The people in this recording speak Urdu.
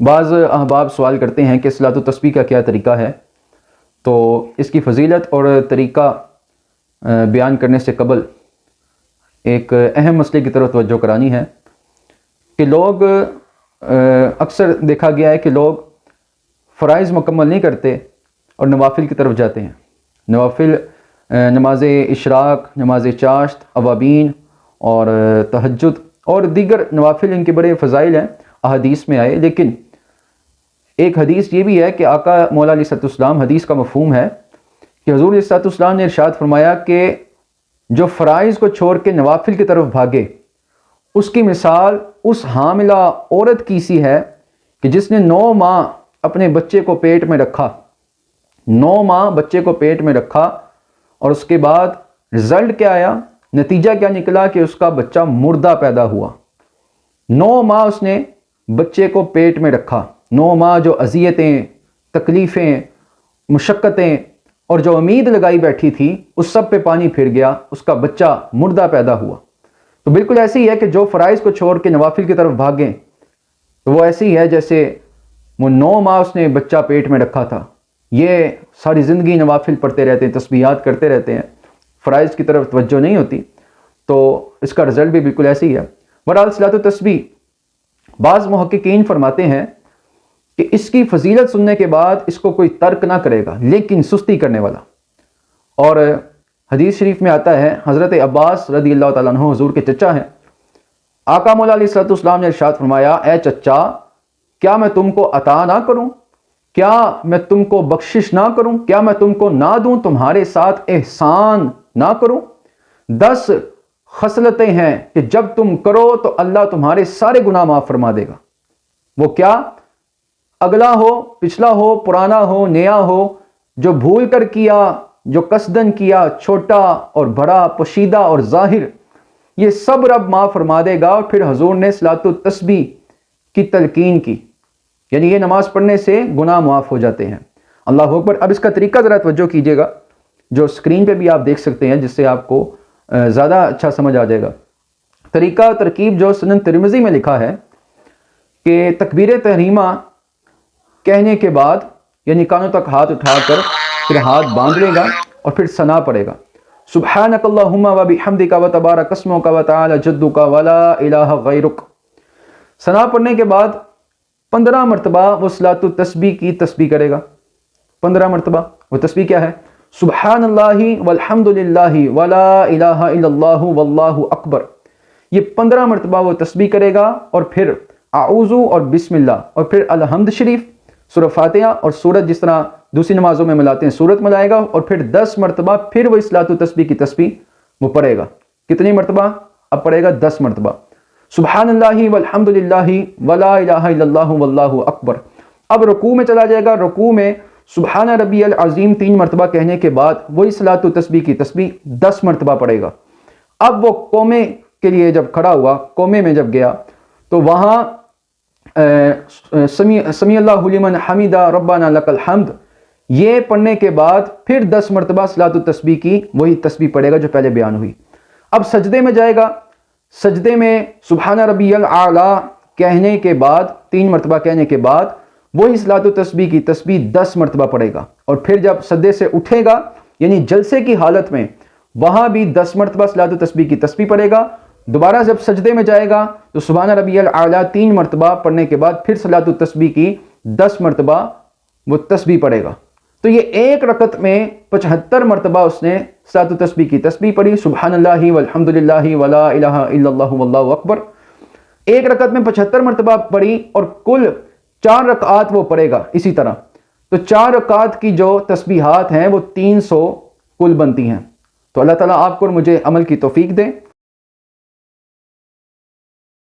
بعض احباب سوال کرتے ہیں کہ صلاۃ التسبیح کا کیا طریقہ ہے، تو اس کی فضیلت اور طریقہ بیان کرنے سے قبل ایک اہم مسئلے کی طرف توجہ کرانی ہے کہ لوگ اکثر دیکھا گیا ہے کہ لوگ فرائض مکمل نہیں کرتے اور نوافل کی طرف جاتے ہیں۔ نوافل نماز اشراق، نماز چاشت، اوابین اور تہجد اور دیگر نوافل ان کے بڑے فضائل ہیں، احادیث میں آئے۔ لیکن ایک حدیث یہ بھی ہے کہ آقا مولا علیہ السلام، حدیث کا مفہوم ہے کہ حضور علیہ السلام نے ارشاد فرمایا کہ جو فرائض کو چھوڑ کے نوافل کی طرف بھاگے، اس کی مثال اس حاملہ عورت کی سی ہے کہ جس نے 9 ماہ اپنے بچے کو پیٹ میں رکھا، 9 ماہ بچے کو پیٹ میں رکھا، اور اس کے بعد رزلٹ کیا آیا، نتیجہ کیا نکلا کہ اس کا بچہ مردہ پیدا ہوا۔ 9 ماہ اس نے بچے کو پیٹ میں رکھا، 9 ماہ جو اذیتیں، تکلیفیں، مشقتیں اور جو امید لگائی بیٹھی تھی اس سب پہ پانی پھر گیا، اس کا بچہ مردہ پیدا ہوا۔ تو بالکل ایسے ہی ہے کہ جو فرائض کو چھوڑ کے نوافل کی طرف بھاگیں تو وہ ایسی ہے جیسے وہ 9 ماہ اس نے بچہ پیٹ میں رکھا تھا، یہ ساری زندگی نوافل پڑھتے رہتے ہیں، تسبیحات کرتے رہتے ہیں، فرائض کی طرف توجہ نہیں ہوتی، تو اس کا رزلٹ بھی بالکل ایسے ہی ہے۔ بہرحال صلاۃ التسبیح، بعض محققین فرماتے ہیں کہ اس کی فضیلت سننے کے بعد اس کو کوئی ترک نہ کرے گا لیکن سستی کرنے والا۔ اور حدیث شریف میں آتا ہے، حضرت عباس رضی اللہ تعالیٰ عنہ حضور کے چچا ہیں، آقا مولا علیہ السلام نے ارشاد فرمایا، اے چچا، کیا میں تم کو عطا نہ کروں؟ کیا میں تم کو بخشش نہ کروں؟ کیا میں تم کو نہ دوں، تمہارے ساتھ احسان نہ کروں؟ 10 خصلتیں ہیں کہ جب تم کرو تو اللہ تمہارے سارے گناہ معاف فرما دے گا۔ وہ کیا؟ اگلا ہو، پچھلا ہو، پرانا ہو، نیا ہو، جو بھول کر کیا، جو قصدن کیا، چھوٹا اور بڑا، پوشیدہ اور ظاہر، یہ سب رب معاف فرما دے گا۔ اور پھر حضور نے صلاۃ التسبیح کی تلقین کی، یعنی یہ نماز پڑھنے سے گناہ معاف ہو جاتے ہیں۔ اللہ اکبر۔ اب اس کا طریقہ ذرا توجہ کیجیے گا، جو اسکرین پہ بھی آپ دیکھ سکتے ہیں، جس سے آپ کو زیادہ اچھا سمجھ آ جائے گا۔ طریقہ ترکیب جو سنن ترمذی میں لکھا ہے کہ تکبیر تحریمہ کہنے کے بعد، یعنی کانوں تک ہاتھ اٹھا کر پھر ہاتھ باندھ لے گا اور پھر ثنا پڑے گا، سبحانک اللہم و بحمدک و تبارک اسمک و تعالی جدک ولا الہ غیرک۔ ثنا پڑھنے کے بعد 15 مرتبہ وہ صلاۃ التسبیح کی تسبیح کرے گا۔ 15 مرتبہ وہ تسبیح کیا ہے؟ سبحان اللہ والحمد للہ ولا الہ الا اللہ واللہ اکبر۔ یہ 15 مرتبہ وہ تسبیح کرے گا، اور پھر اعوذ اور بسم اللہ، اور پھر الحمد شریف، سورہ فاتحہ اور سورت جس طرح دوسری نمازوں میں ملاتے ہیں سورت ملائے گا، اور پھر 10 مرتبہ پھر وہ صلاۃ التسبیح کی تسبیح وہ پڑھے گا۔ کتنی مرتبہ؟ اب پڑھے گا 10 مرتبہ، سبحان اللہ والحمد للہ ولا الہ الا اللہ واللہ اکبر۔ اب رکوع میں چلا جائے گا، رکوع میں سبحان ربی العظیم 3 مرتبہ کہنے کے بعد وہی صلاۃ التسبیح کی تسبیح 10 مرتبہ پڑھے گا۔ اب وہ قومے کے لیے جب کھڑا ہوا، قومے میں جب گیا تو وہاں سمیع اللہ لمن حمیدہ ربنا لک الحمد، یہ پڑھنے کے بعد پھر 10 مرتبہ صلاۃ التسبیح کی وہی تسبیح پڑھے گا جو پہلے بیان ہوئی۔ اب سجدے میں جائے گا، سجدے میں سبحان ربی الاعلیٰ کہنے کے بعد 3 مرتبہ کہنے کے بعد وہی صلاۃ التسبیح کی تسبیح 10 مرتبہ پڑھے گا، اور پھر جب سجدے سے اٹھے گا یعنی جلسے کی حالت میں وہاں بھی 10 مرتبہ صلاۃ التسبیح کی تسبیح پڑھے گا۔ دوبارہ جب سجدے میں جائے گا تو سبحان ربی الاعلیٰ 3 مرتبہ پڑھنے کے بعد پھر صلاۃ التسبیح کی 10 مرتبہ وہ تسبیح پڑھے گا۔ تو یہ ایک رکعت میں 75 مرتبہ اس نے صلاۃ التسبیح کی تسبیح پڑھی، سبحان اللہ والحمد للہ ولا الہ الا اللہ واللہ اکبر، ایک رکعت میں 75 مرتبہ پڑھی، اور کل 4 رکعات وہ پڑھے گا اسی طرح۔ تو 4 رکعات کی جو تسبیحات ہیں وہ 300 کل بنتی ہیں۔ تو اللہ تعالیٰ آپ کو اور مجھے عمل کی توفیق دے۔